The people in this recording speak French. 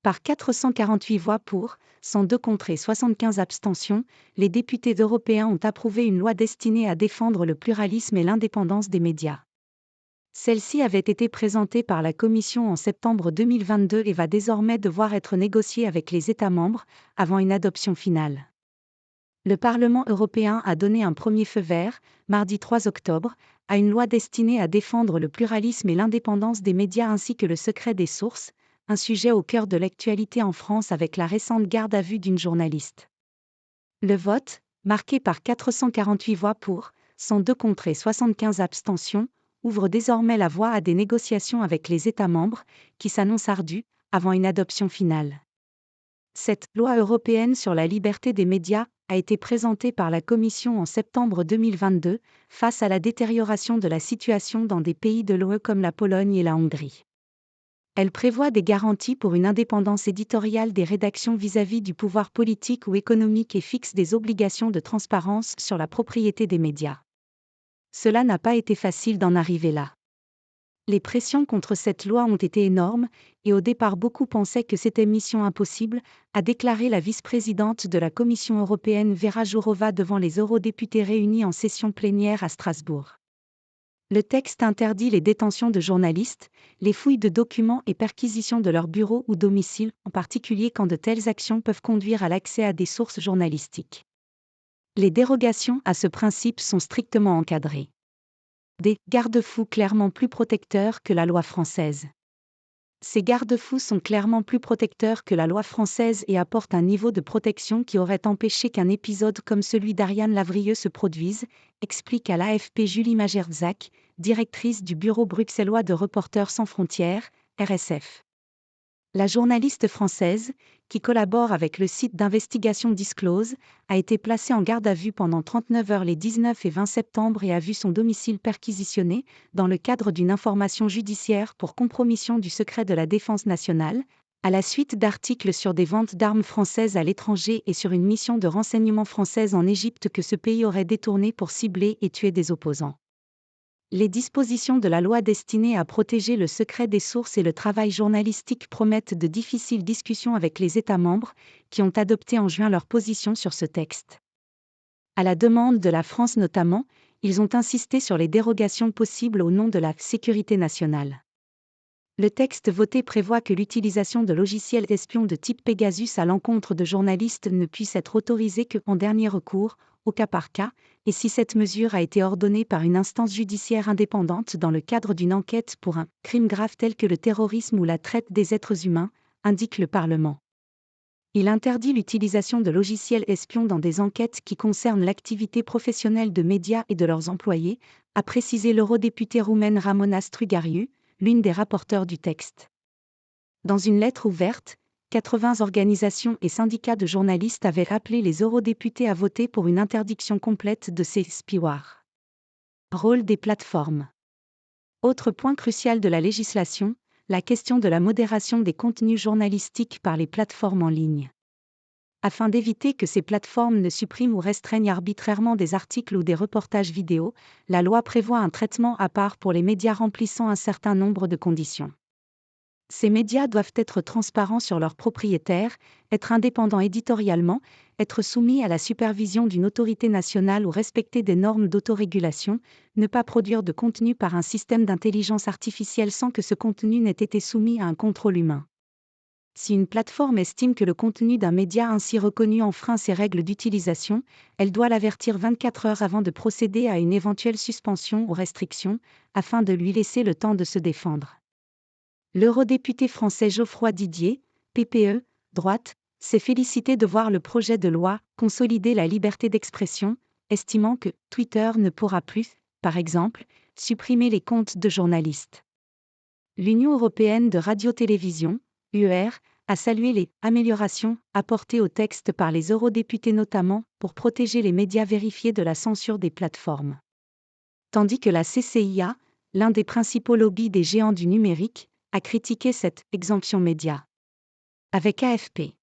Par 448 voix pour, 102 contre et 75 abstentions, les députés européens ont approuvé une loi destinée à défendre le pluralisme et l'indépendance des médias. Celle-ci avait été présentée par la Commission en septembre 2022 et va désormais devoir être négociée avec les États membres, avant une adoption finale. Le Parlement européen a donné un premier feu vert, mardi 3 octobre, à une loi destinée à défendre le pluralisme et l'indépendance des médias ainsi que le secret des sources, un sujet au cœur de l'actualité en France avec la récente garde à vue d'une journaliste. Le vote, marqué par 448 voix pour, 102 contre et 75 abstentions, ouvre désormais la voie à des négociations avec les États membres, qui s'annoncent ardues, avant une adoption finale. Cette loi européenne sur la liberté des médias a été présentée par la Commission en septembre 2022, face à la détérioration de la situation dans des pays de l'UE comme la Pologne et la Hongrie. Elle prévoit des garanties pour une indépendance éditoriale des rédactions vis-à-vis du pouvoir politique ou économique et fixe des obligations de transparence sur la propriété des médias. Cela n'a pas été facile d'en arriver là. Les pressions contre cette loi ont été énormes, et au départ beaucoup pensaient que c'était mission impossible, a déclaré la vice-présidente de la Commission européenne Vera Jourova devant les eurodéputés réunis en session plénière à Strasbourg. Le texte interdit les détentions de journalistes, les fouilles de documents et perquisitions de leur bureau ou domicile, en particulier quand de telles actions peuvent conduire à l'accès à des sources journalistiques. Les dérogations à ce principe sont strictement encadrées. Des garde-fous clairement plus protecteurs que la loi française. Ces garde-fous sont clairement plus protecteurs que la loi française et apportent un niveau de protection qui aurait empêché qu'un épisode comme celui d'Ariane Lavrieux se produise, explique à l'AFP Julie Magerzak, directrice du bureau bruxellois de Reporters sans frontières, RSF. La journaliste française, qui collabore avec le site d'investigation Disclose, a été placée en garde à vue pendant 39 heures les 19 et 20 septembre et a vu son domicile perquisitionné, dans le cadre d'une information judiciaire pour compromission du secret de la défense nationale, à la suite d'articles sur des ventes d'armes françaises à l'étranger et sur une mission de renseignement française en Égypte que ce pays aurait détournée pour cibler et tuer des opposants. Les dispositions de la loi destinées à protéger le secret des sources et le travail journalistique promettent de difficiles discussions avec les États membres, qui ont adopté en juin leur position sur ce texte. À la demande de la France notamment, ils ont insisté sur les dérogations possibles au nom de la sécurité nationale. Le texte voté prévoit que l'utilisation de logiciels espions de type Pegasus à l'encontre de journalistes ne puisse être autorisée qu'en dernier recours, au cas par cas, et si cette mesure a été ordonnée par une instance judiciaire indépendante dans le cadre d'une enquête pour un crime grave tel que le terrorisme ou la traite des êtres humains, indique le Parlement. Il interdit l'utilisation de logiciels espions dans des enquêtes qui concernent l'activité professionnelle de médias et de leurs employés, a précisé l'eurodéputée roumaine Ramona Strugariu, l'une des rapporteurs du texte. Dans une lettre ouverte, 80 organisations et syndicats de journalistes avaient appelé les eurodéputés à voter pour une interdiction complète de ces spyware. Rôle des plateformes. Autre point crucial de la législation, la question de la modération des contenus journalistiques par les plateformes en ligne. Afin d'éviter que ces plateformes ne suppriment ou restreignent arbitrairement des articles ou des reportages vidéo, la loi prévoit un traitement à part pour les médias remplissant un certain nombre de conditions. Ces médias doivent être transparents sur leurs propriétaires, être indépendants éditorialement, être soumis à la supervision d'une autorité nationale ou respecter des normes d'autorégulation, ne pas produire de contenu par un système d'intelligence artificielle sans que ce contenu n'ait été soumis à un contrôle humain. Si une plateforme estime que le contenu d'un média ainsi reconnu enfreint ses règles d'utilisation, elle doit l'avertir 24 heures avant de procéder à une éventuelle suspension ou restriction, afin de lui laisser le temps de se défendre. L'eurodéputé français Geoffroy Didier, PPE, droite, s'est félicité de voir le projet de loi consolider la liberté d'expression, estimant que Twitter ne pourra plus, par exemple, supprimer les comptes de journalistes. L'Union européenne de radio-télévision, UER, a salué les améliorations apportées au texte par les eurodéputés notamment pour protéger les médias vérifiés de la censure des plateformes. Tandis que la CCIA, l'un des principaux lobbies des géants du numérique, a critiqué cette exemption média. Avec AFP.